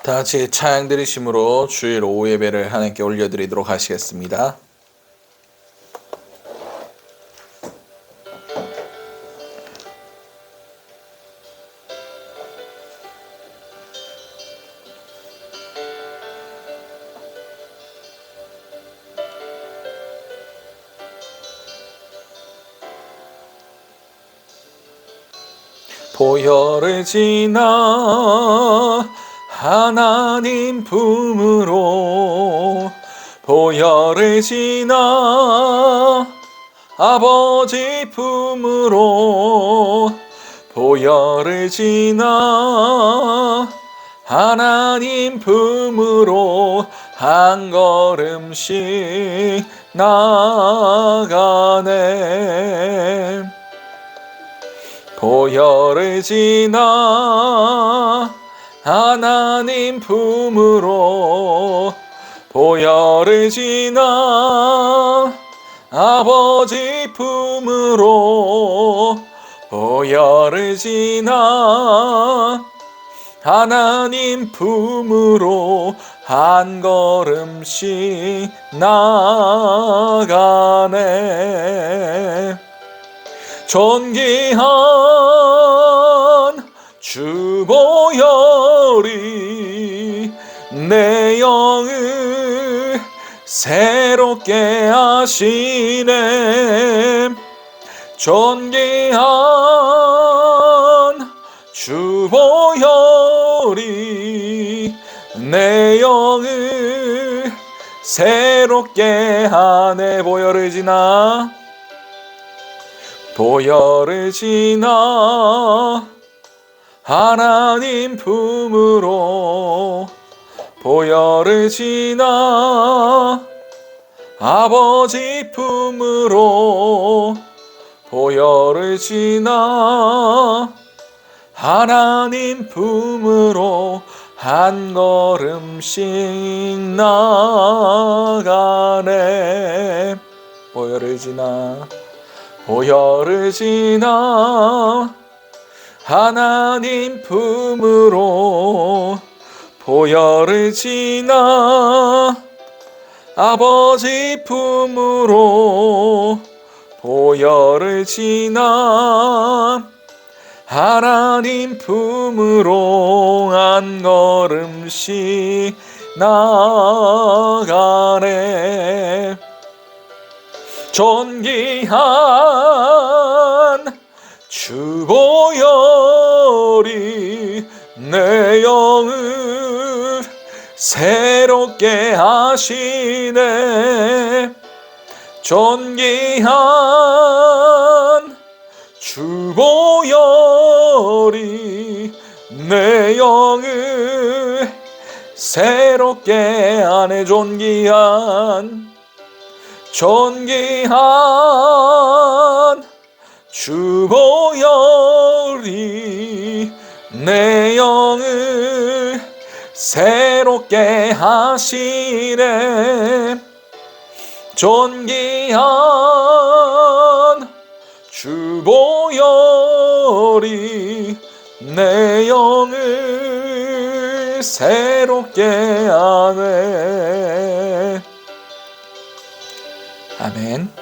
다 같이 찬양 드리심으로 주일 오후 예배를 하나님께 올려드리도록 하시겠습니다. 보혈을 지나 하나님 품으로, 보혈을 지나 아버지 품으로, 보혈을 지나 하나님 품으로 한 걸음씩 나가네. 보혈을 지나 하나님 품으로, 보혈을 지나 아버지 품으로, 보혈을 지나 하나님 품으로 한 걸음씩 나가네. 존귀한 주 보혈이 내 영을 새롭게 하시네. 존귀한 주 보혈이 내 영을 새롭게 하네. 보혈을 지나, 보혈을 지나 하나님 품으로, 보혈을 지나 아버지 품으로, 보혈을 지나 하나님 품으로 한 걸음씩 나가네. 보혈을 지나, 보혈을 지나 하나님 품으로, 보혈을 지나 아버지 품으로, 보혈을 지나 하나님 품으로 한 걸음씩 나가네. 존귀한 주 보혈이 내 영을 새롭게 하시네. 존귀한 주 보혈이 내 영을 새롭게 하네. 존귀한 주 보혈이 내 영을 새롭게 하시네. 존귀한 주 보혈이 내 영을 새롭게 하네. 아멘.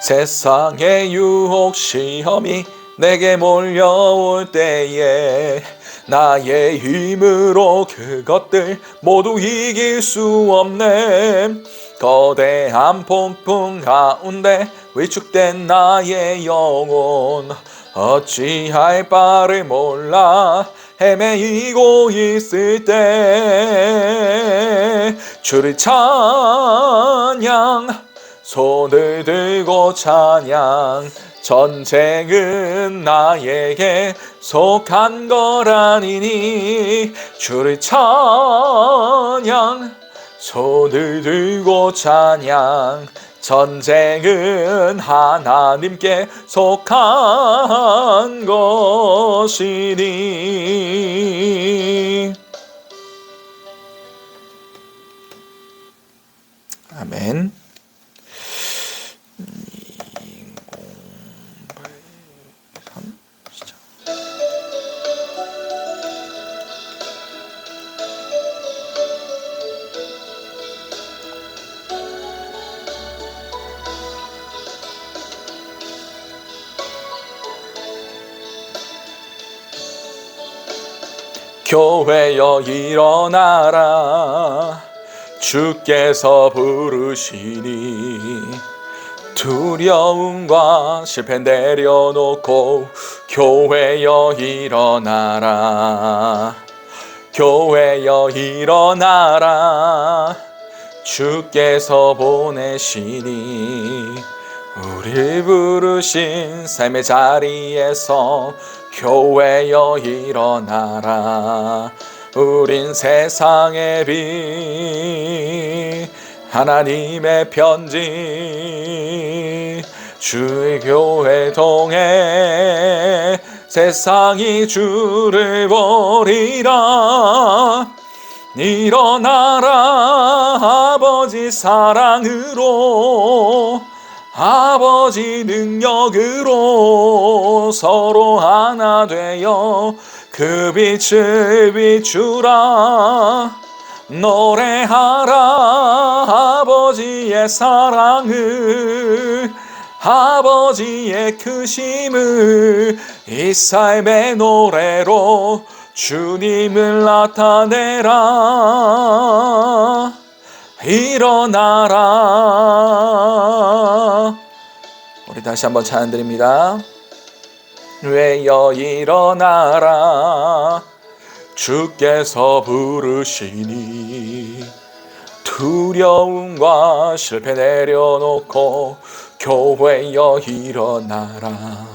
세상의 유혹 시험이 내게 몰려올 때에 나의 힘으로 그것들 모두 이길 수 없네. 거대한 폭풍 가운데 위축된 나의 영혼, 어찌할 바를 몰라 헤매이고 있을 때 주를 찬양, 손을 들고 찬양, 전쟁은 나에게 속한 거라니니 주를 찬양 손을 들고 찬양 전쟁은 하나님께 속한 것이니 아멘. 교회여 일어나라 주께서 부르시니 두려움과 실패 내려놓고 교회여 일어나라 교회여 일어나라 주께서 보내시니 우리 부르신 삶의 자리에서 교회여 일어나라 우린 세상의 빛 하나님의 편지 주의 교회 통해 세상이 주를 버리라 일어나라 아버지 사랑으로 아버지 능력으로 서로 하나 되어 그 빛을 비추라 노래하라 아버지의 사랑을 아버지의 크심을 이 삶의 노래로 주님을 나타내라 일어나라 우리 다시 한번 찬양 드립니다. 왜여 일어나라 주께서 부르시니 두려움과 실패 내려놓고 교회여 일어나라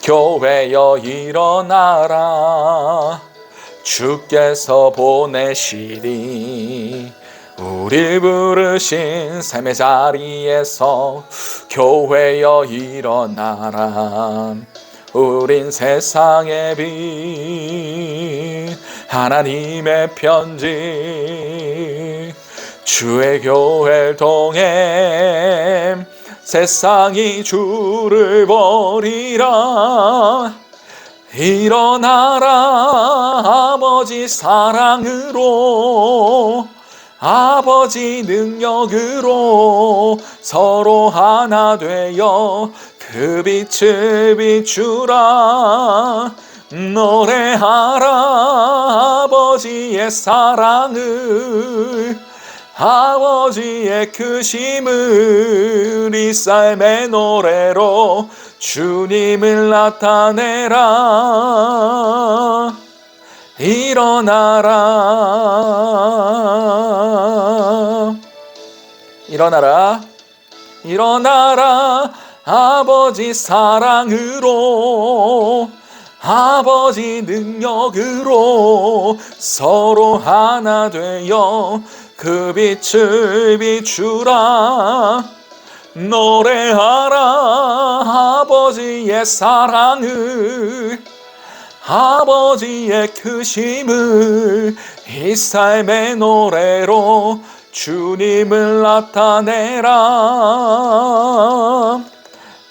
교회여 일어나라 주께서 보내시니 우리 부르신 삶의 자리에서 교회여 일어나라 우린 세상의 빛 하나님의 편지 주의 교회를 통해 세상이 주를 버리라 일어나라 아버지 사랑으로 아버지 능력으로 서로 하나 되어 그 빛을 비추라 노래하라 아버지의 사랑을 아버지의 크심을 이 삶의 노래로 주님을 나타내라 일어나라 일어나라 일어나라 아버지 사랑으로 아버지 능력으로 서로 하나 되어 그 빛을 비추라 노래하라 아버지의 사랑을 아버지의 크심을 이 삶의 노래로 주님을 나타내라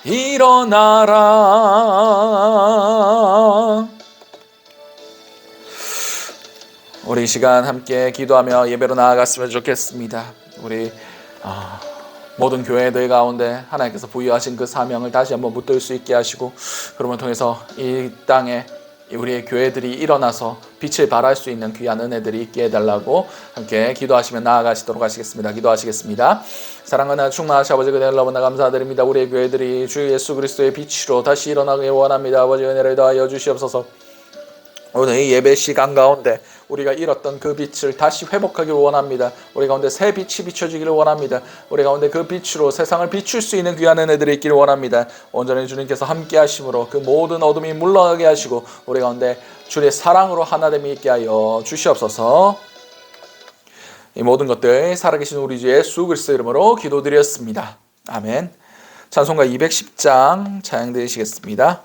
일어나라 우리 이 시간 함께 기도하며 예배로 나아갔으면 좋겠습니다. 우리 모든 교회들 가운데 하나님께서 부여하신 그 사명을 다시 한번 붙들 수 있게 하시고 그러면 통해서 이 땅에 우리의 교회들이 일어나서 빛을 발할 수 있는 귀한 은혜들이 있게 해달라고 함께 기도하시며 나아가시도록 하시겠습니다. 기도하시겠습니다. 사랑하는 충만하신 아버지 그대를 너무나 감사드립니다. 우리의 교회들이 주 예수 그리스도의 빛으로 다시 일어나길 원합니다. 아버지 은혜를 더하여 주시옵소서. 오늘 이 예배 시간 가운데 우리가 잃었던 그 빛을 다시 회복하기를 원합니다. 우리 가운데 새 빛이 비춰지기를 원합니다. 우리 가운데 그 빛으로 세상을 비출 수 있는 귀한 은혜들이 있기를 원합니다. 온전히 주님께서 함께 하심으로 그 모든 어둠이 물러가게 하시고 우리 가운데 주의 사랑으로 하나됨이 있게 하여 주시옵소서. 이 모든 것들 살아계신 우리 주 예수 그리스도 이름으로 기도드렸습니다. 아멘. 찬송가 210장 찬양 드리시겠습니다.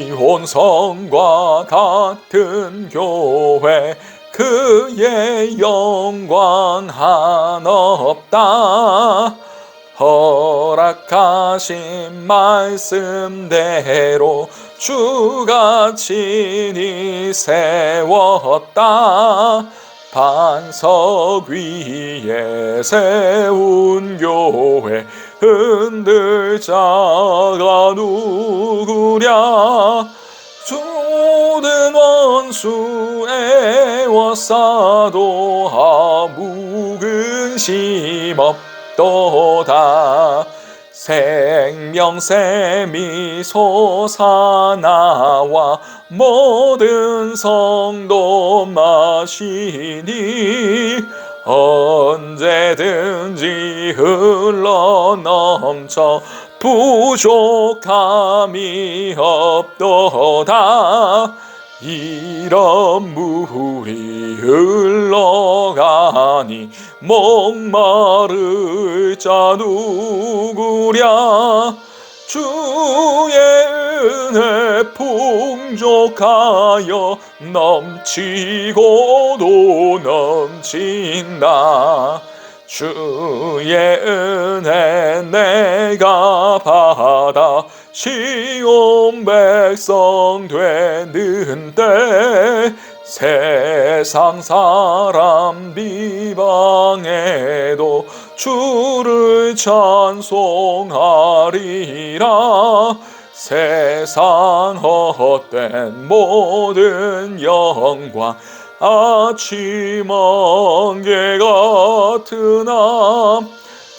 시온성과 같은 교회 그의 영광 한없다. 허락하신 말씀대로 주가 친히 세웠다. 반석 위에 세운 교회 흔들 자가 누구랴. 모든 원수 애워싸도 아무 근심 없도다. 생명샘이 솟아나와 모든 성도 마시니 언제든지 흘러넘쳐 부족함이 없도다. 이런 물이 흘러가니 목마를 자 누구랴. 주의 은혜 풍족하여 넘치고도 넘친다. 주의 은혜 내가 받아 시온 백성 되는데 세상 사람 비방해도 주를 찬송하리라. 세상 헛된 모든 영광 아침 안개 같으나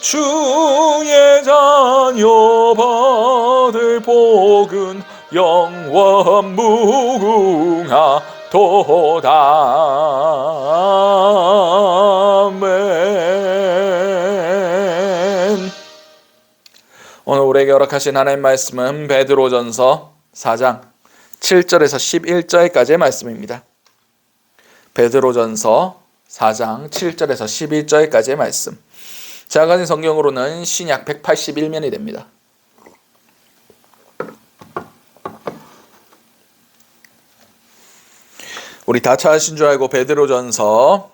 주의 자녀 받을 복은 영원 무궁하도다. 아멘. 오늘 우리에게 허락하신 하나님 말씀은 베드로전서 4장 7절에서 11절까지의 말씀입니다. 베드로전서 4장 7절에서 11절까지의 말씀. 제가 가진 성경으로는 신약 181면이 됩니다. 우리 다 찾으신 줄 알고 베드로전서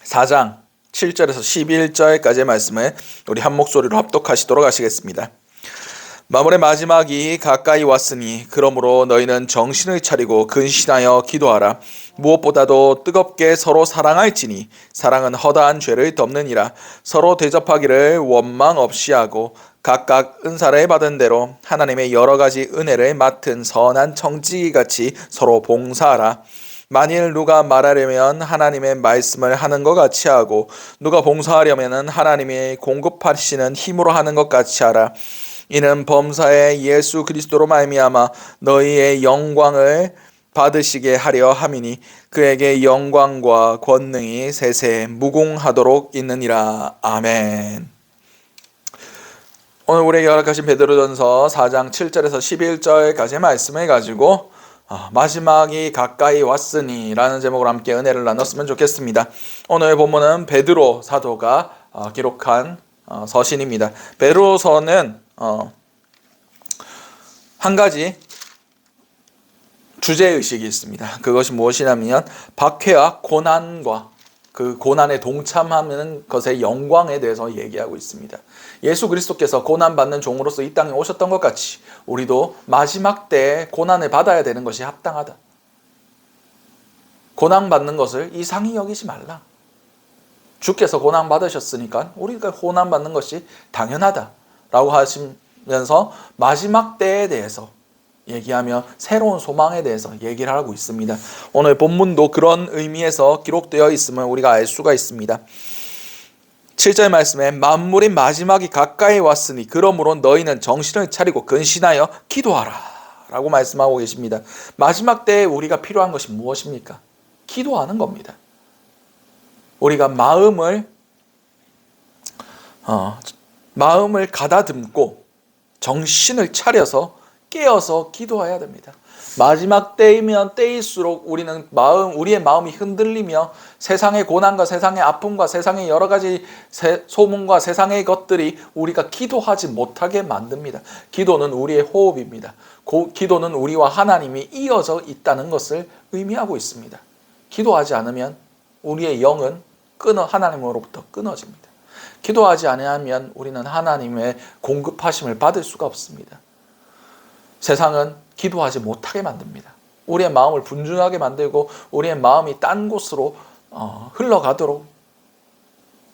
4장 7절에서 11절까지의 말씀을 우리 한 목소리로 합독하시도록 하시겠습니다. 만물의 마지막이 가까이 왔으니 그러므로 너희는 정신을 차리고 근신하여 기도하라. 무엇보다도 뜨겁게 서로 사랑할지니 사랑은 허다한 죄를 덮느니라. 서로 대접하기를 원망 없이 하고 각각 은사를 받은 대로 하나님의 여러 가지 은혜를 맡은 선한 청지기같이 서로 봉사하라. 만일 누가 말하려면 하나님의 말씀을 하는 것 같이 하고 누가 봉사하려면 하나님이 공급하시는 힘으로 하는 것 같이 하라. 이는 범사의 예수 그리스도로 말미암아 너희의 영광을 받으시게 하려 함이니 그에게 영광과 권능이 세세 무궁하도록 있느니라. 아멘. 오늘 우리에게 허락하신 베드로전서 4장 7절에서 11절까지의 말씀을 가지고 마지막이 가까이 왔으니 라는 제목으로 함께 은혜를 나눴으면 좋겠습니다. 오늘 본문은 베드로 사도가 기록한 서신입니다. 베드로서는 한 가지 주제의식이 있습니다. 그것이 무엇이냐면 박해와 고난과 그 고난에 동참하는 것의 영광에 대해서 얘기하고 있습니다. 예수 그리스도께서 고난받는 종으로서 이 땅에 오셨던 것 같이 우리도 마지막 때에 고난을 받아야 되는 것이 합당하다. 고난받는 것을 이상히 여기지 말라. 주께서 고난받으셨으니까 우리가 고난받는 것이 당연하다라고 하시면서 마지막 때에 대해서 얘기하며 새로운 소망에 대해서 얘기를 하고 있습니다. 오늘 본문도 그런 의미에서 기록되어 있음을 우리가 알 수가 있습니다. 7절 말씀에 만물의 마지막이 가까이 왔으니 그러므로 너희는 정신을 차리고 근신하여 기도하라 라고 말씀하고 계십니다. 마지막 때에 우리가 필요한 것이 무엇입니까? 기도하는 겁니다. 우리가 마음을 가다듬고 정신을 차려서 깨어서 기도해야 됩니다. 마지막 때이면 때일수록 우리의 마음이 흔들리며 세상의 고난과 세상의 아픔과 세상의 여러 가지 소문과 세상의 것들이 우리가 기도하지 못하게 만듭니다. 기도는 우리의 호흡입니다. 기도는 우리와 하나님이 이어져 있다는 것을 의미하고 있습니다. 기도하지 않으면 우리의 영은 하나님으로부터 끊어집니다. 기도하지 않으면 우리는 하나님의 공급하심을 받을 수가 없습니다. 세상은 기도하지 못하게 만듭니다. 우리의 마음을 분주하게 만들고 우리의 마음이 딴 곳으로 흘러가도록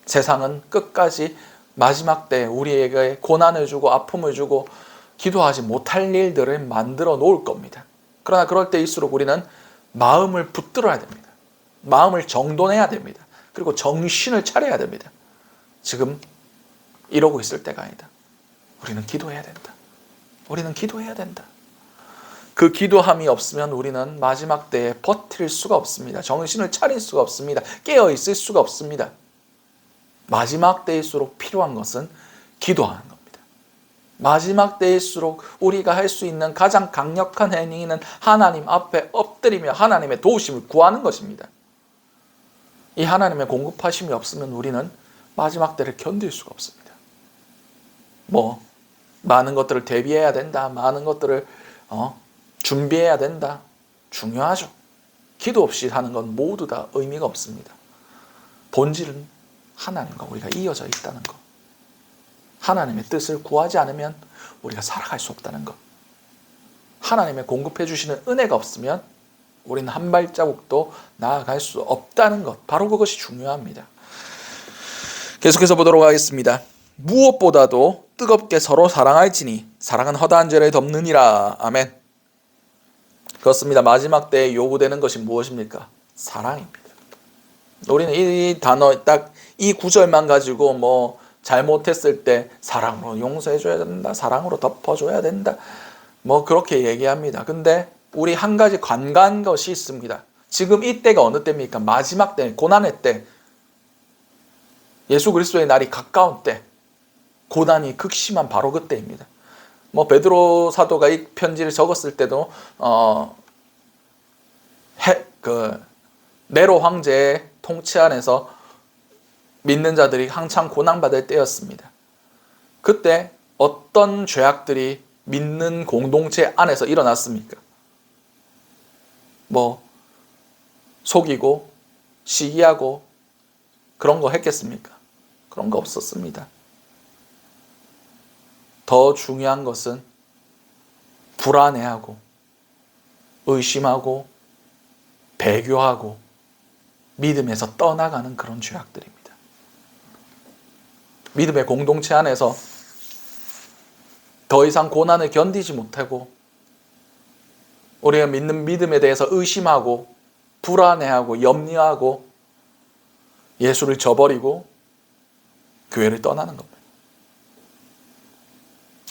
세상은 끝까지 마지막 때 우리에게 고난을 주고 아픔을 주고 기도하지 못할 일들을 만들어 놓을 겁니다. 그러나 그럴 때일수록 우리는 마음을 붙들어야 됩니다. 마음을 정돈해야 됩니다. 그리고 정신을 차려야 됩니다. 지금 이러고 있을 때가 아니다. 우리는 기도해야 된다. 우리는 기도해야 된다. 그 기도함이 없으면 우리는 마지막 때에 버틸 수가 없습니다. 정신을 차릴 수가 없습니다. 깨어 있을 수가 없습니다. 마지막 때일수록 필요한 것은 기도하는 겁니다. 마지막 때일수록 우리가 할 수 있는 가장 강력한 행위는 하나님 앞에 엎드리며 하나님의 도우심을 구하는 것입니다. 이 하나님의 공급하심이 없으면 우리는 마지막 때를 견딜 수가 없습니다. 많은 것들을 대비해야 된다. 많은 것들을 준비해야 된다. 중요하죠. 기도 없이 하는 건 모두 다 의미가 없습니다. 본질은 하나님과 우리가 이어져 있다는 것. 하나님의 뜻을 구하지 않으면 우리가 살아갈 수 없다는 것. 하나님의 공급해 주시는 은혜가 없으면 우리는 한 발자국도 나아갈 수 없다는 것. 바로 그것이 중요합니다. 계속해서 보도록 하겠습니다. 무엇보다도 뜨겁게 서로 사랑할지니 사랑은 허다한 죄를 덮느니라. 아멘. 그렇습니다. 마지막 때에 요구되는 것이 무엇입니까? 사랑입니다. 우리는 이 단어 딱 이 구절만 가지고 잘못했을 때 사랑으로 용서해줘야 된다. 사랑으로 덮어줘야 된다. 그렇게 얘기합니다. 근데 우리 한 가지 간과한 것이 있습니다. 지금 이때가 어느 때입니까? 마지막 때, 고난의 때, 예수 그리스도의 날이 가까운 때, 고난이 극심한 바로 그때입니다. 베드로 사도가 이 편지를 적었을 때도 네로 황제의 통치 안에서 믿는 자들이 한창 고난받을 때였습니다. 그때 어떤 죄악들이 믿는 공동체 안에서 일어났습니까? 속이고 시기하고 그런 거 했겠습니까? 그런 거 없었습니다. 더 중요한 것은 불안해하고 의심하고 배교하고 믿음에서 떠나가는 그런 죄악들입니다. 믿음의 공동체 안에서 더 이상 고난을 견디지 못하고 우리가 믿는 믿음에 대해서 의심하고 불안해하고 염려하고 예수를 저버리고 교회를 떠나는 겁니다.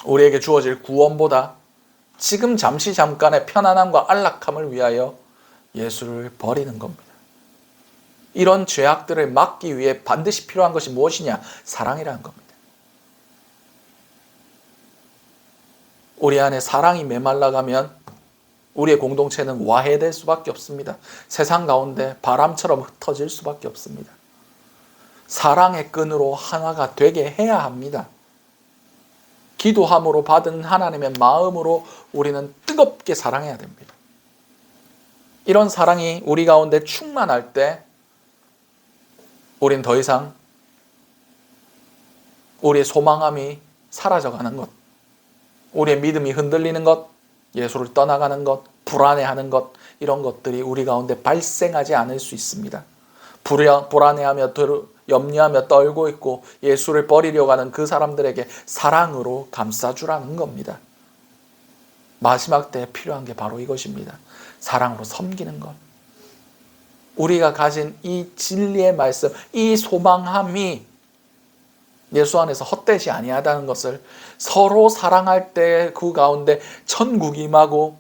우리에게 주어질 구원보다 지금 잠깐의 편안함과 안락함을 위하여 예수를 버리는 겁니다. 이런 죄악들을 막기 위해 반드시 필요한 것이 무엇이냐? 사랑이라는 겁니다. 우리 안에 사랑이 메말라가면 우리의 공동체는 와해될 수밖에 없습니다. 세상 가운데 바람처럼 흩어질 수밖에 없습니다. 사랑의 끈으로 하나가 되게 해야 합니다. 기도함으로 받은 하나님의 마음으로 우리는 뜨겁게 사랑해야 됩니다. 이런 사랑이 우리 가운데 충만할 때 우린 더 이상 우리의 소망함이 사라져가는 것, 우리의 믿음이 흔들리는 것, 예수를 떠나가는 것, 불안해하는 것, 이런 것들이 우리 가운데 발생하지 않을 수 있습니다. 불안해하며 염려하며 떨고 있고 예수를 버리려고 하는 그 사람들에게 사랑으로 감싸주라는 겁니다. 마지막 때에 필요한 게 바로 이것입니다. 사랑으로 섬기는 것. 우리가 가진 이 진리의 말씀, 이 소망함이 예수 안에서 헛되지 아니하다는 것을, 서로 사랑할 때 그 가운데 천국이 임하고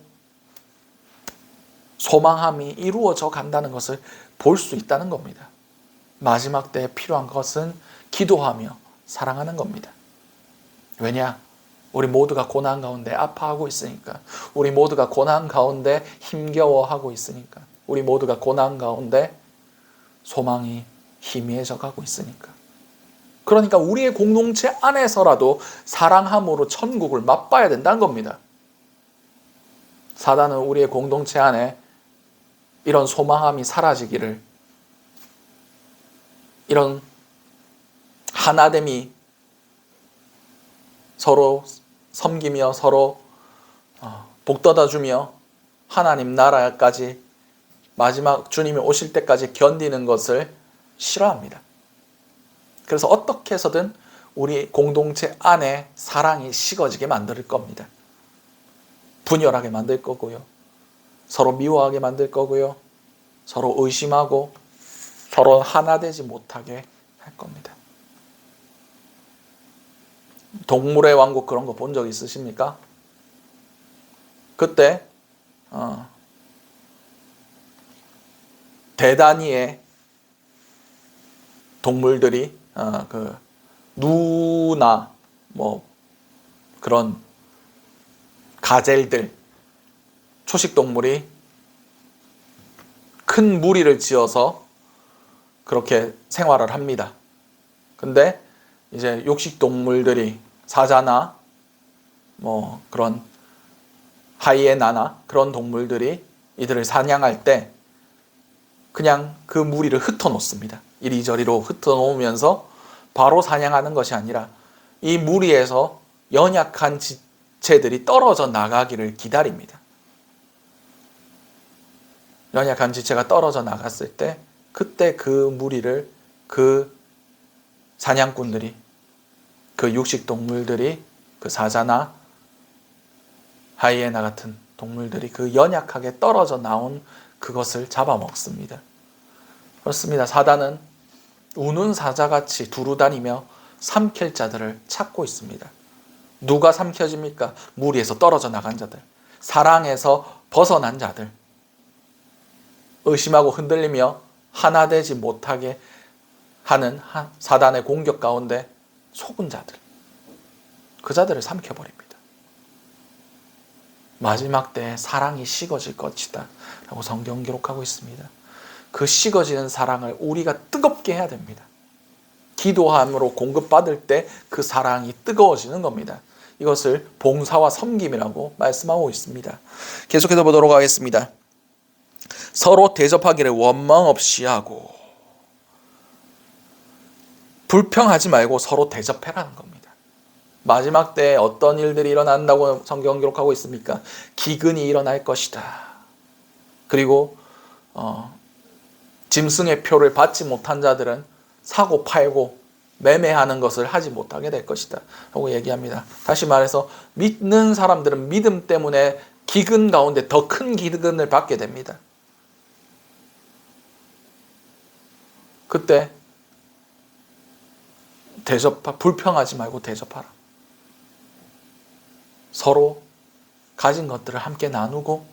소망함이 이루어져 간다는 것을 볼 수 있다는 겁니다. 마지막 때에 필요한 것은 기도하며 사랑하는 겁니다. 왜냐? 우리 모두가 고난 가운데 아파하고 있으니까. 우리 모두가 고난 가운데 힘겨워하고 있으니까. 우리 모두가 고난 가운데 소망이 희미해져 가고 있으니까. 그러니까 우리의 공동체 안에서라도 사랑함으로 천국을 맛봐야 된다는 겁니다. 사단은 우리의 공동체 안에 이런 소망함이 사라지기를, 이런 하나됨이, 서로 섬기며 서로 복돋아주며 하나님 나라까지 마지막 주님이 오실 때까지 견디는 것을 싫어합니다. 그래서 어떻게 해서든 우리 공동체 안에 사랑이 식어지게 만들 겁니다. 분열하게 만들 거고요. 서로 미워하게 만들 거고요. 서로 의심하고 서로 하나 되지 못하게 할 겁니다. 동물의 왕국 그런 거 본 적 있으십니까? 그때 대단위의 동물들이 누나 뭐 그런 가젤들, 초식 동물이 큰 무리를 지어서 그렇게 생활을 합니다. 근데 이제 육식 동물들이 사자나 뭐 그런 하이에나나 그런 동물들이 이들을 사냥할 때 그냥 그 무리를 흩어놓습니다. 이리저리로 흩어놓으면서 바로 사냥하는 것이 아니라 이 무리에서 연약한 지체들이 떨어져 나가기를 기다립니다. 연약한 지체가 떨어져 나갔을 때 그때 그 무리를 그 사냥꾼들이, 그 육식 동물들이, 그 사자나 하이에나 같은 동물들이 그 연약하게 떨어져 나온 그것을 잡아먹습니다. 그렇습니다. 사단은 우는 사자같이 두루다니며 삼킬 자들을 찾고 있습니다. 누가 삼켜집니까? 무리에서 떨어져 나간 자들, 사랑에서 벗어난 자들, 의심하고 흔들리며 하나 되지 못하게 하는 사단의 공격 가운데 속은 자들, 그 자들을 삼켜버립니다. 마지막 때에 사랑이 식어질 것이다 라고 성경 기록하고 있습니다. 그 식어지는 사랑을 우리가 뜨겁게 해야 됩니다. 기도함으로 공급받을 때 그 사랑이 뜨거워지는 겁니다. 이것을 봉사와 섬김이라고 말씀하고 있습니다. 계속해서 보도록 하겠습니다. 서로 대접하기를 원망 없이 하고, 불평하지 말고 서로 대접해라는 겁니다. 마지막 때에 어떤 일들이 일어난다고 성경 기록하고 있습니까? 기근이 일어날 것이다. 그리고 짐승의 표를 받지 못한 자들은 사고 팔고 매매하는 것을 하지 못하게 될 것이다 라고 얘기합니다. 다시 말해서 믿는 사람들은 믿음 때문에 기근 가운데 더 큰 기근을 받게 됩니다. 그때 불평하지 말고 대접하라. 서로 가진 것들을 함께 나누고,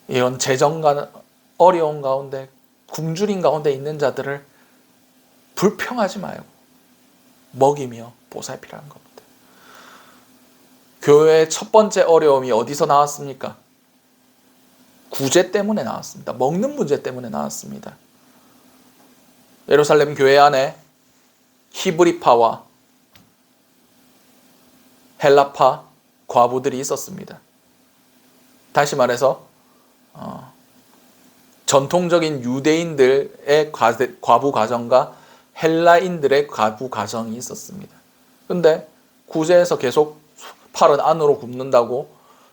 이런 재정과 어려운 가운데 굶주린 가운데 있는 자들을 불평하지 말고 먹이며 보살피라는 겁니다. 교회의 첫 번째 어려움이 어디서 나왔습니까? 구제 때문에 나왔습니다. 먹는 문제 때문에 나왔습니다. 예루살렘 교회 안에 히브리파와 헬라파 과부들이 있었습니다. 다시 말해서 전통적인 유대인들의 과부 가정과 헬라인들의 과부 가정이 있었습니다. 그런데 구제에서 계속 팔은 안으로 굽는다고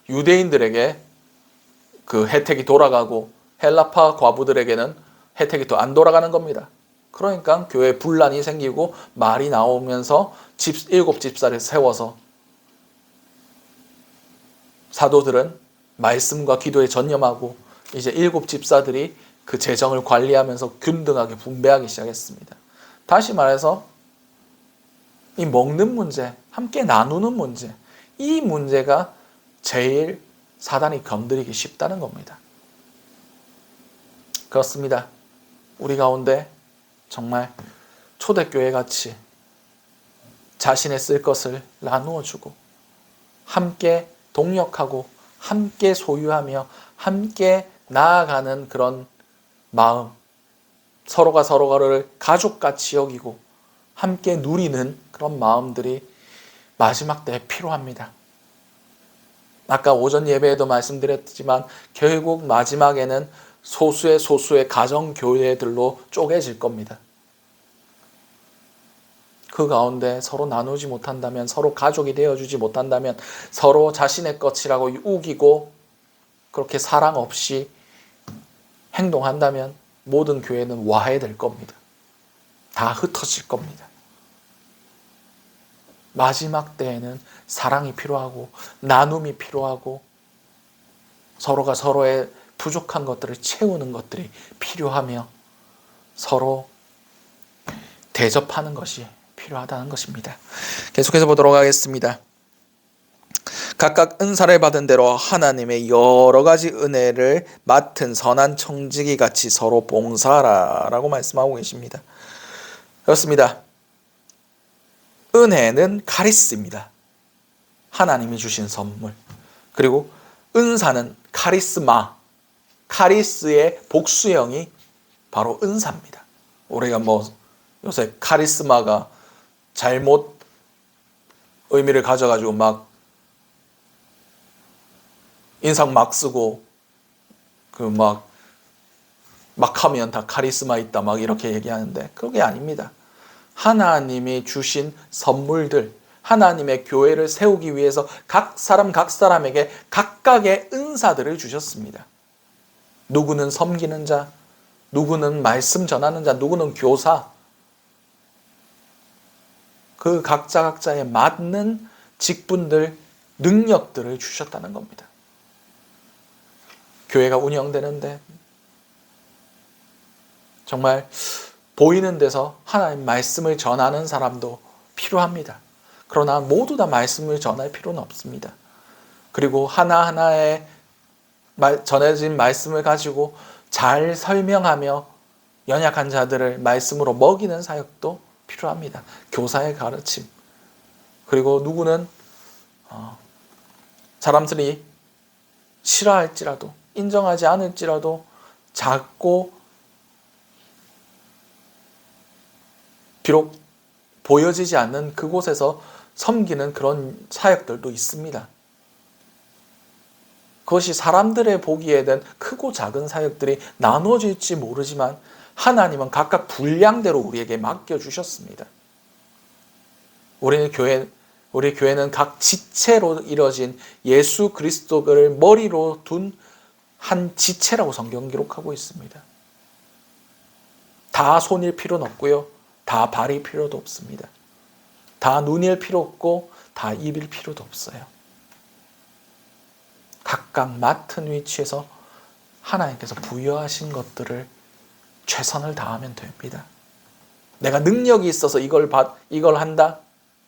유대인들에게 그 혜택이 돌아가고 헬라파 과부들에게는 혜택이 또 안 돌아가는 겁니다. 그러니까 교회에 분란이 생기고 말이 나오면서 7집사를 세워서 사도들은 말씀과 기도에 전념하고 이제 7집사들이 그 재정을 관리하면서 균등하게 분배하기 시작했습니다. 다시 말해서 이 먹는 문제, 함께 나누는 문제, 이 문제가 제일 사단이 건드리기 쉽다는 겁니다. 그렇습니다. 우리 가운데 정말 초대교회 같이 자신의 쓸 것을 나누어 주고 함께 동역하고 함께 소유하며 함께 나아가는 그런 마음, 서로가 서로를 가족같이 여기고 함께 누리는 그런 마음들이 마지막 때에 필요합니다. 아까 오전 예배에도 말씀드렸지만 결국 마지막에는 소수의 가정교회들로 쪼개질 겁니다. 그 가운데 서로 나누지 못한다면, 서로 가족이 되어주지 못한다면, 서로 자신의 것이라고 우기고 그렇게 사랑 없이 행동한다면 모든 교회는 와해될 겁니다. 다 흩어질 겁니다. 마지막 때에는 사랑이 필요하고 나눔이 필요하고 서로가 서로의 부족한 것들을 채우는 것들이 필요하며 서로 대접하는 것이 필요하다는 것입니다. 계속해서 보도록 하겠습니다. 각각 은사를 받은 대로 하나님의 여러 가지 은혜를 맡은 선한 청지기 같이 서로 봉사하라라고 말씀하고 계십니다. 그렇습니다. 은혜는 카리스입니다. 하나님이 주신 선물. 그리고 은사는 카리스마, 카리스의 복수형이 바로 은사입니다. 우리가 요새 카리스마가 잘못 의미를 가져가지고 막 인상 막 쓰고 막 하면 다 카리스마 있다 막 이렇게 얘기하는데 그게 아닙니다. 하나님이 주신 선물들, 하나님의 교회를 세우기 위해서 각 사람에게 각각의 은사들을 주셨습니다. 누구는 섬기는 자, 누구는 말씀 전하는 자, 누구는 교사. 그 각자의 맞는 직분들, 능력들을 주셨다는 겁니다. 교회가 운영되는데 정말 보이는 데서 하나님 말씀을 전하는 사람도 필요합니다. 그러나 모두 다 말씀을 전할 필요는 없습니다. 그리고 하나하나의 전해진 말씀을 가지고 잘 설명하며 연약한 자들을 말씀으로 먹이는 사역도 필요합니다. 교사의 가르침. 그리고 누구는 사람들이 싫어할지라도 인정하지 않을지라도 작고 비록 보여지지 않는 그곳에서 섬기는 그런 사역들도 있습니다. 그것이 사람들의 보기에는 크고 작은 사역들이 나누어질지 모르지만 하나님은 각각 분량대로 우리에게 맡겨주셨습니다. 우리 교회는 각 지체로 이뤄진 예수 그리스도를 머리로 둔 한 지체라고 성경 기록하고 있습니다. 다 손일 필요는 없고요. 다 발일 필요도 없습니다. 다 눈일 필요 없고 다 입일 필요도 없어요. 각각 맡은 위치에서 하나님께서 부여하신 것들을 최선을 다하면 됩니다. 내가 능력이 있어서 이걸 한다?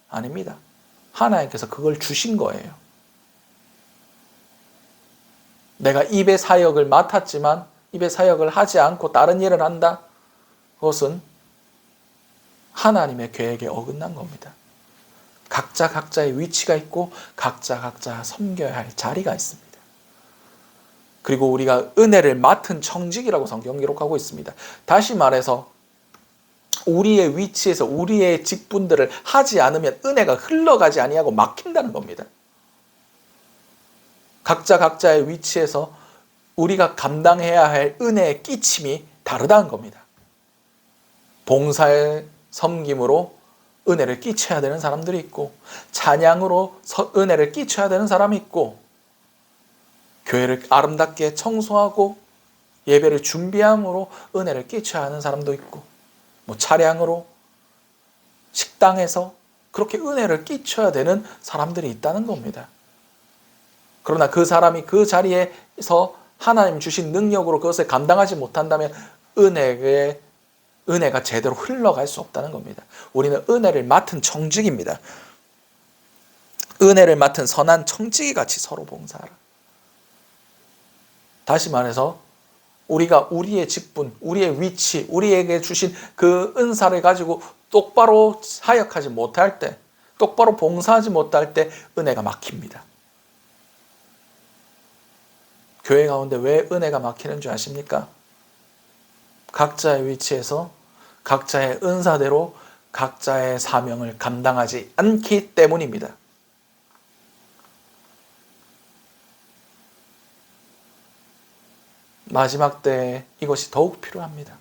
아닙니다. 하나님께서 그걸 주신 거예요. 내가 입의 사역을 맡았지만 입의 사역을 하지 않고 다른 일을 한다? 그것은 하나님의 계획에 어긋난 겁니다. 각자의 위치가 있고 각자 섬겨야 할 자리가 있습니다. 그리고 우리가 은혜를 맡은 청직이라고 성경 기록하고 있습니다. 다시 말해서 우리의 위치에서 우리의 직분들을 하지 않으면 은혜가 흘러가지 아니하고 막힌다는 겁니다. 각자의 위치에서 우리가 감당해야 할 은혜의 끼침이 다르다는 겁니다. 봉사의 섬김으로 은혜를 끼쳐야 되는 사람들이 있고 찬양으로 은혜를 끼쳐야 되는 사람이 있고 교회를 아름답게 청소하고 예배를 준비함으로 은혜를 끼쳐야 하는 사람도 있고 차량으로 식당에서 그렇게 은혜를 끼쳐야 되는 사람들이 있다는 겁니다. 그러나 그 사람이 그 자리에서 하나님 주신 능력으로 그것을 감당하지 못한다면 은혜의 은혜가 제대로 흘러갈 수 없다는 겁니다. 우리는 은혜를 맡은 청직입니다. 은혜를 맡은 선한 청지기 같이 서로 봉사하라. 다시 말해서 우리가 우리의 직분, 우리의 위치, 우리에게 주신 그 은사를 가지고 똑바로 사역하지 못할 때, 똑바로 봉사하지 못할 때 은혜가 막힙니다. 교회 가운데 왜 은혜가 막히는 줄 아십니까? 각자의 위치에서 각자의 은사대로 각자의 사명을 감당하지 않기 때문입니다. 마지막 때에 이것이 더욱 필요합니다.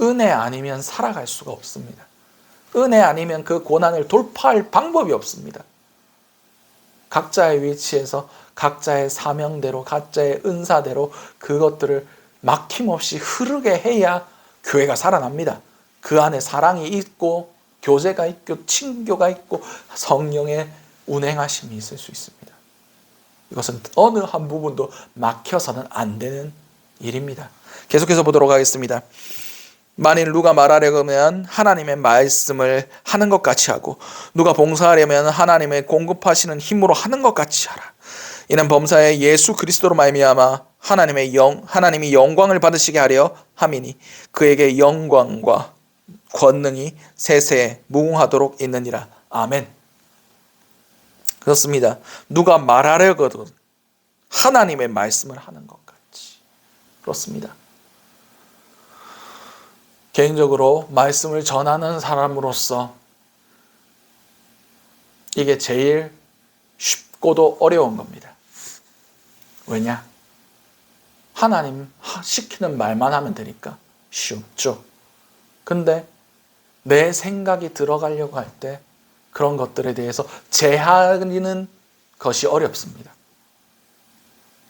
은혜 아니면 살아갈 수가 없습니다. 은혜 아니면 그 고난을 돌파할 방법이 없습니다. 각자의 위치에서 각자의 사명대로 각자의 은사대로 그것들을 막힘없이 흐르게 해야 교회가 살아납니다. 그 안에 사랑이 있고 교제가 있고 친교가 있고 성령의 운행하심이 있을 수 있습니다. 이것은 어느 한 부분도 막혀서는 안 되는 일입니다. 계속해서 보도록 하겠습니다. 만일 누가 말하려면 하나님의 말씀을 하는 것 같이 하고 누가 봉사하려면 하나님의 공급하시는 힘으로 하는 것 같이 하라. 이는 범사에 예수 그리스도로 말미암아 하나님이 영광을 받으시게 하려 함이니 그에게 영광과 권능이 세세에 무궁하도록 있느니라. 아멘. 그렇습니다. 누가 말하려거든 하나님의 말씀을 하는 것 같이. 그렇습니다. 개인적으로 말씀을 전하는 사람으로서 이게 제일 쉽고도 어려운 겁니다. 왜냐? 하나님 시키는 말만 하면 되니까 쉽죠. 근데 내 생각이 들어가려고 할 때 그런 것들에 대해서 제하는 것이 어렵습니다.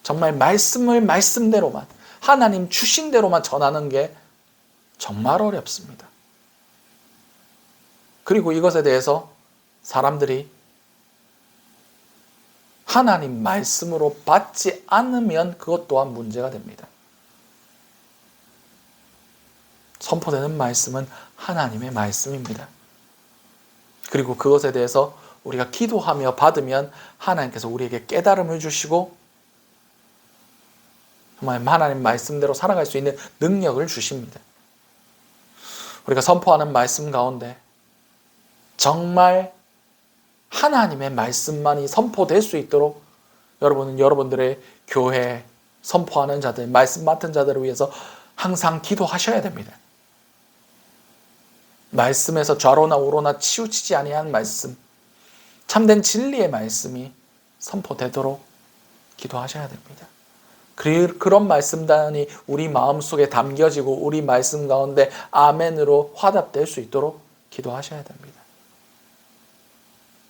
정말 말씀을 말씀대로만 하나님 주신 대로만 전하는 게 정말 어렵습니다. 그리고 이것에 대해서 사람들이 하나님 말씀으로 받지 않으면 그것 또한 문제가 됩니다. 선포되는 말씀은 하나님의 말씀입니다. 그리고 그것에 대해서 우리가 기도하며 받으면 하나님께서 우리에게 깨달음을 주시고 정말 하나님 말씀대로 살아갈 수 있는 능력을 주십니다. 우리가 선포하는 말씀 가운데 정말 하나님의 말씀만이 선포될 수 있도록 여러분은 여러분들의 교회 선포하는 자들, 말씀 맡은 자들을 위해서 항상 기도하셔야 됩니다. 말씀에서 좌로나 우로나 치우치지 아니한 말씀, 참된 진리의 말씀이 선포되도록 기도하셔야 됩니다. 그런 말씀단이 우리 마음속에 담겨지고 우리 말씀 가운데 아멘으로 화답될 수 있도록 기도하셔야 됩니다.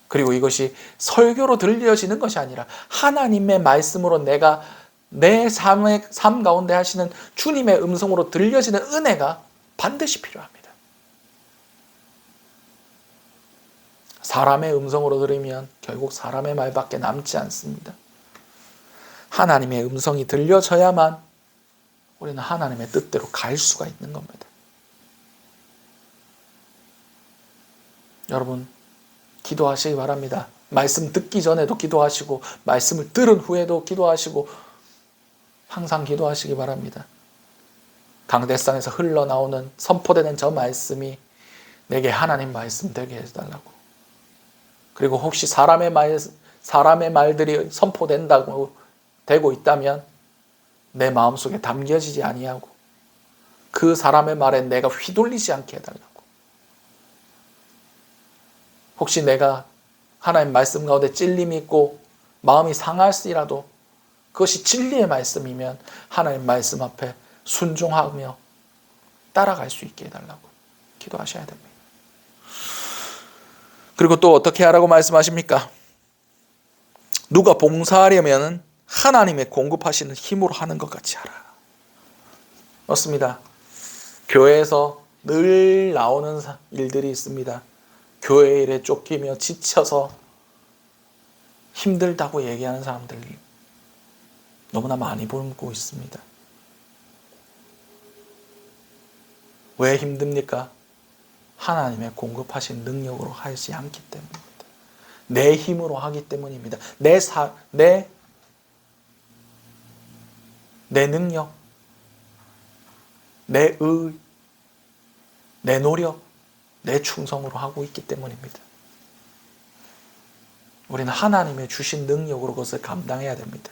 그리고 이것이 설교로 들려지는 것이 아니라 하나님의 말씀으로 내가 내 삶 가운데 하시는 주님의 음성으로 들려지는 은혜가 반드시 필요합니다. 사람의 음성으로 들으면 결국 사람의 말밖에 남지 않습니다. 하나님의 음성이 들려져야만 우리는 하나님의 뜻대로 갈 수가 있는 겁니다. 여러분, 기도하시기 바랍니다. 말씀 듣기 전에도 기도하시고 말씀을 들은 후에도 기도하시고 항상 기도하시기 바랍니다. 강대상에서 흘러나오는 선포되는 저 말씀이 내게 하나님 말씀 되게 해달라고. 그리고 혹시 사람의 말들이 선포된다고 되고 있다면 내 마음속에 담겨지지 아니하고 그 사람의 말에 내가 휘둘리지 않게 해달라고. 혹시 내가 하나님 말씀 가운데 찔림이 있고 마음이 상할지라도 그것이 진리의 말씀이면 하나님 말씀 앞에 순종하며 따라갈 수 있게 해달라고 기도하셔야 됩니다. 그리고 또 어떻게 하라고 말씀하십니까? 누가 봉사하려면 하나님의 공급하시는 힘으로 하는 것 같이 하라. 맞습니다. 교회에서 늘 나오는 일들이 있습니다. 교회 일에 쫓기며 지쳐서 힘들다고 얘기하는 사람들이 너무나 많이 보고 있습니다. 왜 힘듭니까? 하나님의 공급하신 능력으로 하지 않기 때문입니다. 내 힘으로 하기 때문입니다. 내 능력, 내 의, 내 노력, 내 충성으로 하고 있기 때문입니다. 우리는 하나님의 주신 능력으로 그것을 감당해야 됩니다.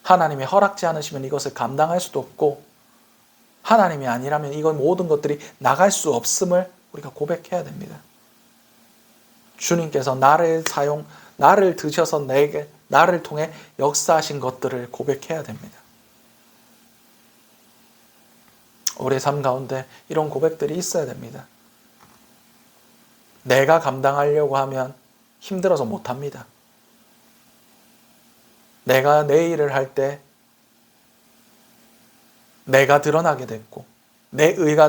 하나님이 허락지 않으시면 이것을 감당할 수도 없고, 하나님이 아니라면 이건 모든 것들이 나갈 수 없음을 우리가 고백해야 됩니다. 주님께서 나를 드셔서 나를 통해 역사하신 것들을 고백해야 됩니다. 우리의 삶 가운데 이런 고백들이 있어야 됩니다. 내가 감당하려고 하면 힘들어서 못합니다. 내가 내 일을 할 때 내가 드러나게 됐고, 내 의가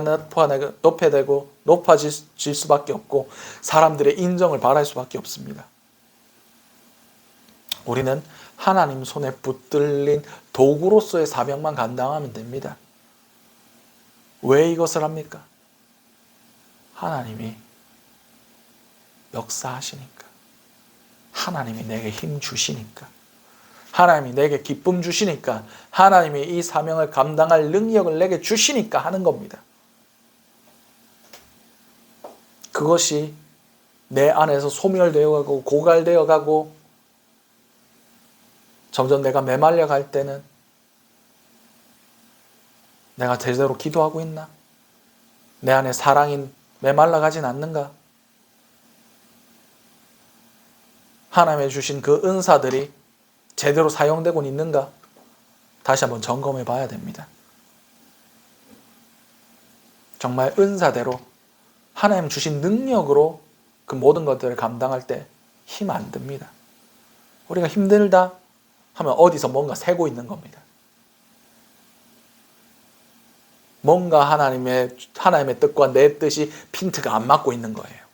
높아질 수밖에 없고, 사람들의 인정을 바랄 수밖에 없습니다. 우리는 하나님 손에 붙들린 도구로서의 사명만 감당하면 됩니다. 왜 이것을 합니까? 하나님이 역사하시니까. 하나님이 내게 힘 주시니까. 하나님이 내게 기쁨 주시니까. 하나님이 이 사명을 감당할 능력을 내게 주시니까 하는 겁니다. 그것이 내 안에서 소멸되어 가고 고갈되어 가고 점점 내가 메말려 갈 때는 내가 제대로 기도하고 있나? 내 안에 사랑이 메말라 가진 않는가? 하나님의 주신 그 은사들이 제대로 사용되고 있는가? 다시 한번 점검해 봐야 됩니다. 정말 은사대로 하나님 주신 능력으로 그 모든 것들을 감당할 때 힘 안 듭니다. 우리가 힘들다 하면 어디서 뭔가 새고 있는 겁니다. 뭔가 하나님의 뜻과 내 뜻이 핀트가 안 맞고 있는 거예요.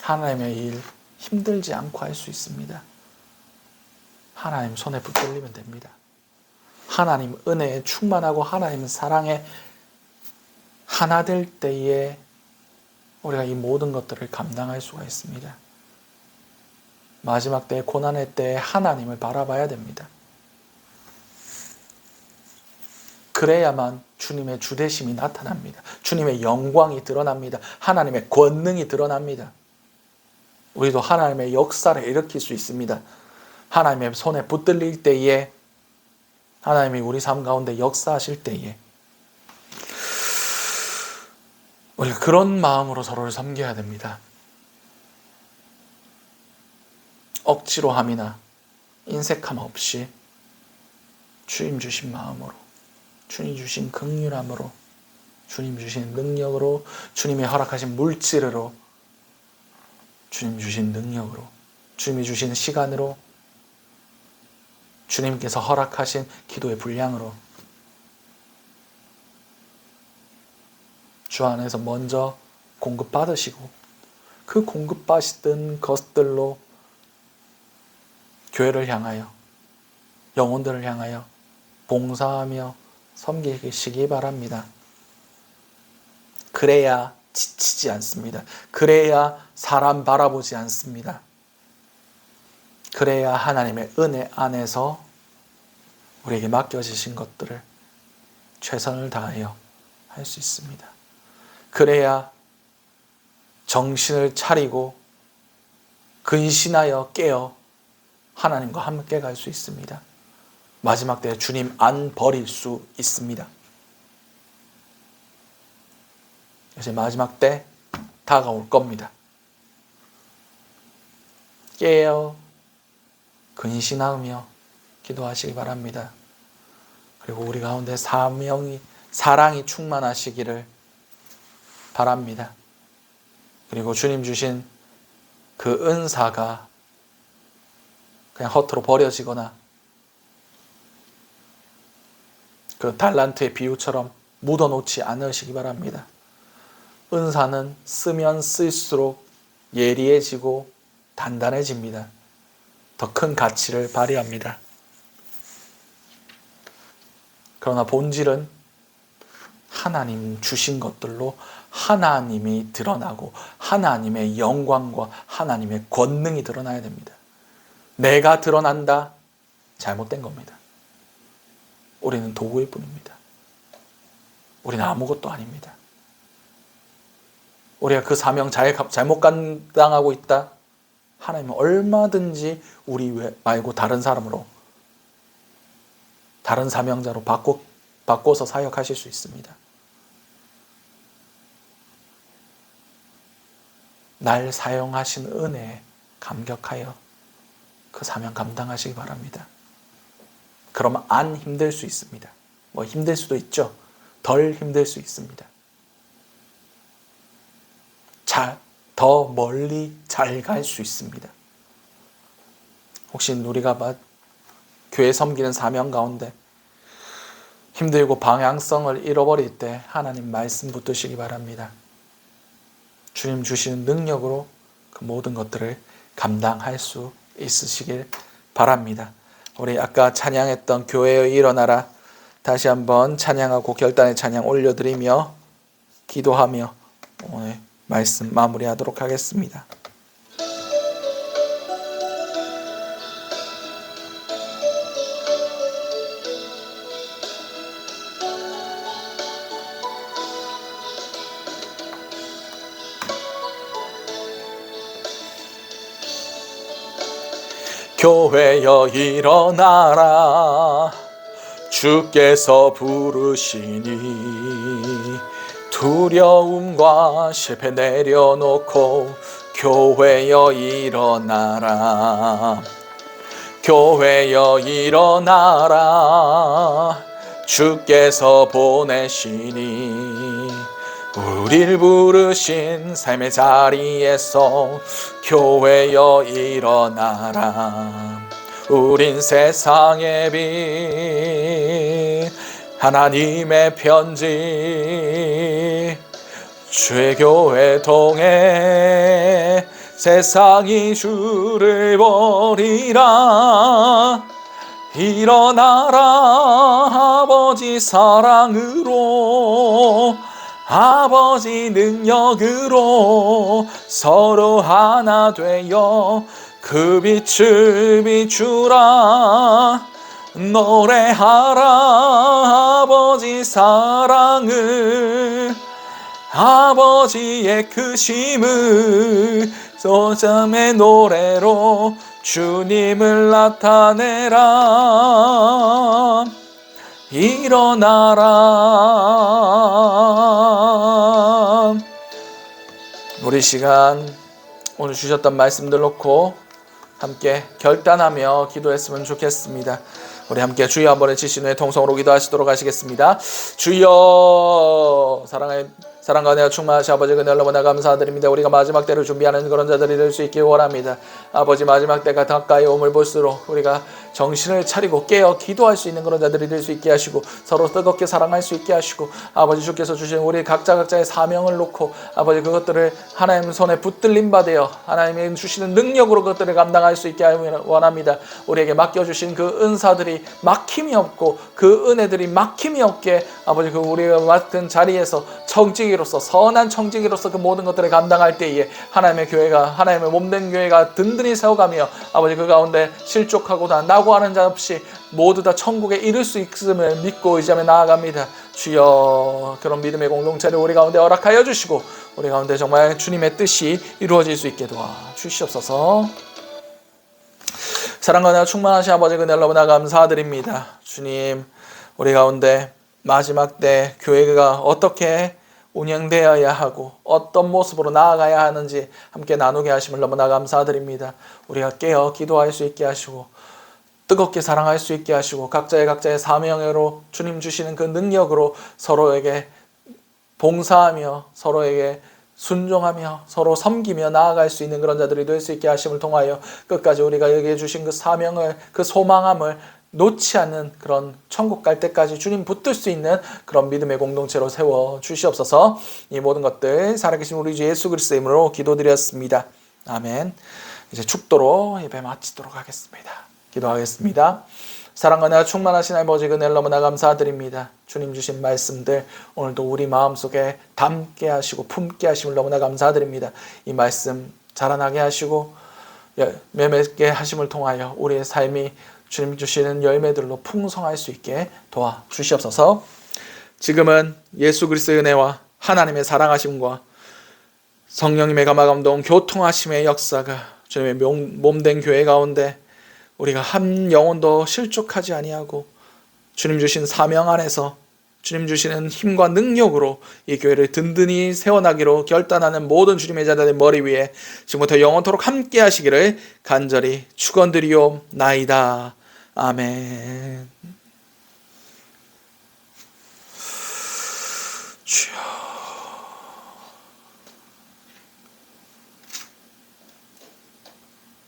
하나님의 일 힘들지 않고 할 수 있습니다. 하나님 손에 붙들리면 됩니다. 하나님 은혜에 충만하고 하나님 사랑에 하나 될 때에 우리가 이 모든 것들을 감당할 수가 있습니다. 마지막 때에 고난의 때에 하나님을 바라봐야 됩니다. 그래야만 주님의 주대심이 나타납니다. 주님의 영광이 드러납니다. 하나님의 권능이 드러납니다. 우리도 하나님의 역사를 일으킬 수 있습니다. 하나님의 손에 붙들릴 때에, 하나님이 우리 삶 가운데 역사하실 때에 우리가 그런 마음으로 서로를 섬겨야 됩니다. 억지로 함이나 인색함 없이 주님 주신 마음으로, 주님 주신 긍휼함으로, 주님 주신 능력으로, 주님이 허락하신 물질으로, 주님 주신 능력으로, 주님이 주신 시간으로, 주님께서 허락하신 기도의 분량으로 주 안에서 먼저 공급받으시고 그 공급받던 것들로 교회를 향하여, 영혼들을 향하여 봉사하며 섬기시기 바랍니다. 그래야 지치지 않습니다. 그래야 사람 바라보지 않습니다. 그래야 하나님의 은혜 안에서 우리에게 맡겨지신 것들을 최선을 다하여 할 수 있습니다. 그래야 정신을 차리고 근신하여 깨어 하나님과 함께 갈 수 있습니다. 마지막 때에 주님 안 버릴 수 있습니다. 이제 마지막 때 다가올 겁니다. 깨어 근신하며 기도하시기 바랍니다. 그리고 우리 가운데 사랑이 충만하시기를 바랍니다. 그리고 주님 주신 그 은사가 그냥 허투루 버려지거나 그 달란트의 비유처럼 묻어놓지 않으시기 바랍니다. 은사는 쓰면 쓸수록 예리해지고 단단해집니다. 더 큰 가치를 발휘합니다. 그러나 본질은 하나님 주신 것들로 하나님이 드러나고 하나님의 영광과 하나님의 권능이 드러나야 됩니다. 내가 드러난다? 잘못된 겁니다. 우리는 도구일 뿐입니다. 우리는 아무것도 아닙니다. 우리가 그 사명 잘못 감당하고 있다? 하나님은 얼마든지 우리 말고 다른 사람으로, 다른 사명자로 바꿔서 사역하실 수 있습니다. 날 사용하신 은혜에 감격하여 그 사명 감당하시기 바랍니다. 그러면 안 힘들 수 있습니다. 힘들 수도 있죠. 덜 힘들 수 있습니다. 더 멀리 잘 갈 수 있습니다. 혹시 우리가 교회 섬기는 사명 가운데 힘들고 방향성을 잃어버릴 때 하나님 말씀 붙드시기 바랍니다. 주님 주시는 능력으로 그 모든 것들을 감당할 수 있으시길 바랍니다. 우리 아까 찬양했던 교회여 일어나라 다시 한번 찬양하고 결단의 찬양 올려드리며 기도하며 오늘 말씀 마무리하도록 하겠습니다. 교회여 일어나라 주께서 부르시니 두려움과 실패 내려놓고 교회여 일어나라 교회여 일어나라 주께서 보내시니 우릴 부르신 삶의 자리에서 교회여 일어나라 우린 세상의 빛 하나님의 편지 주의 교회 통해 세상이 주를 버리라 일어나라 아버지 사랑으로 아버지 능력으로 서로 하나 되어 그 빛을 비추라 노래하라 아버지 사랑을 아버지의 크심을 소점의 노래로 주님을 나타내라 일어나라. 우리 시간 오늘 주셨던 말씀들 놓고 함께 결단하며 기도했으면 좋겠습니다. 우리 함께 주여 한번 치신 후에 통성으로 기도하시도록 하시겠습니다. 주여 사랑과 은혜가 충만하신 아버지 그늘 너무나 감사드립니다. 우리가 마지막 때를 준비하는 그런 자들이 될 수 있길 원합니다. 아버지 마지막 때가 가까이 오물 볼수록 우리가 정신을 차리고 깨어 기도할 수 있는 그런 자들이 될 수 있게 하시고 서로 뜨겁게 사랑할 수 있게 하시고 아버지 주께서 주신 우리 각자의 사명을 놓고 아버지 그것들을 하나님 손에 붙들림 받아 하나님이 주시는 능력으로 그것들을 감당할 수 있게 원합니다. 우리에게 맡겨주신 그 은사들이 막힘이 없고 그 은혜들이 막힘이 없게 아버지 그 우리가 맡은 자리에서 청지기로서 선한 청지기로서 그 모든 것들을 감당할 때에 하나님의 교회가 하나님의 몸된 교회가 든든히 세워가며 아버지 그 가운데 실족하고나 낙오하는 자 없이 모두 다 천국에 이를 수 있음을 믿고 의지하며 나아갑니다. 주여 그런 믿음의 공동체를 우리 가운데 허락하여 주시고 우리 가운데 정말 주님의 뜻이 이루어질 수 있게 도와주시옵소서. 사랑과 은혜가 충만하신 아버지 그늘 너무나 감사드립니다. 주님 우리 가운데 마지막 때 교회가 어떻게 운영되어야 하고 어떤 모습으로 나아가야 하는지 함께 나누게 하심을 너무나 감사드립니다. 우리가 깨어 기도할 수 있게 하시고 뜨겁게 사랑할 수 있게 하시고 각자의 사명으로 주님 주시는 그 능력으로 서로에게 봉사하며 서로에게 순종하며 서로 섬기며 나아갈 수 있는 그런 자들이 될 수 있게 하심을 통하여 끝까지 우리가 여기에 주신 그 사명을 그 소망함을 놓지 않는 그런 천국 갈 때까지 주님 붙들 수 있는 그런 믿음의 공동체로 세워 주시옵소서. 이 모든 것들 살아계신 우리 주 예수 그리스도의 이름으로 기도드렸습니다. 아멘. 이제 축도로 예배 마치도록 하겠습니다. 기도하겠습니다. 사랑 은혜가 충만하신 아버지 그늘 너무나 감사드립니다. 주님 주신 말씀들 오늘도 우리 마음속에 담게 하시고 품게 하심을 너무나 감사드립니다. 이 말씀 자라나게 하시고 열매맺게 하심을 통하여 우리의 삶이 주님 주시는 열매들로 풍성할 수 있게 도와주시옵소서. 지금은 예수 그리스도의 은혜와 하나님의 사랑하심과 성령님의 감화감동 교통하심의 역사가 주님의 몸된 교회 가운데 우리가 한 영혼도 실족하지 아니하고 주님 주신 사명 안에서 주님 주시는 힘과 능력으로 이 교회를 든든히 세워나기로 결단하는 모든 주님의 자들의 머리 위에 지금부터 영원토록 함께 하시기를 간절히 축원드리옵나이다. 아멘.